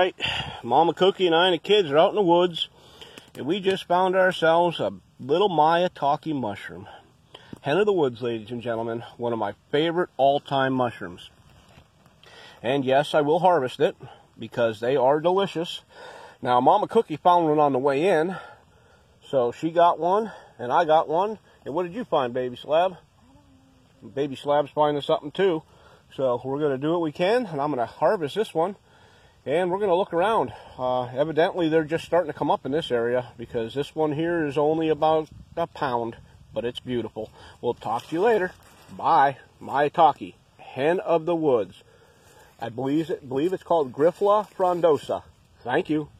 Alright, Mama Cookie and I and the kids are out in the woods, and we just found ourselves a little Maitake mushroom. Hen of the woods, ladies and gentlemen, one of my favorite all-time mushrooms. And yes, I will harvest it, because they are delicious. Now, Mama Cookie found one on the way in, so she got one, and I got one. And what did you find, Baby Slab? Baby Slab's finding something too. So we're going to do what we can, and I'm going to harvest this one. And we're going to look around. Evidently, they're just starting to come up in this area because this one here is only about a pound, but it's beautiful. We'll talk to you later. Bye. Maitake, hen of the woods. I believe it's called Gryphla frondosa. Thank you.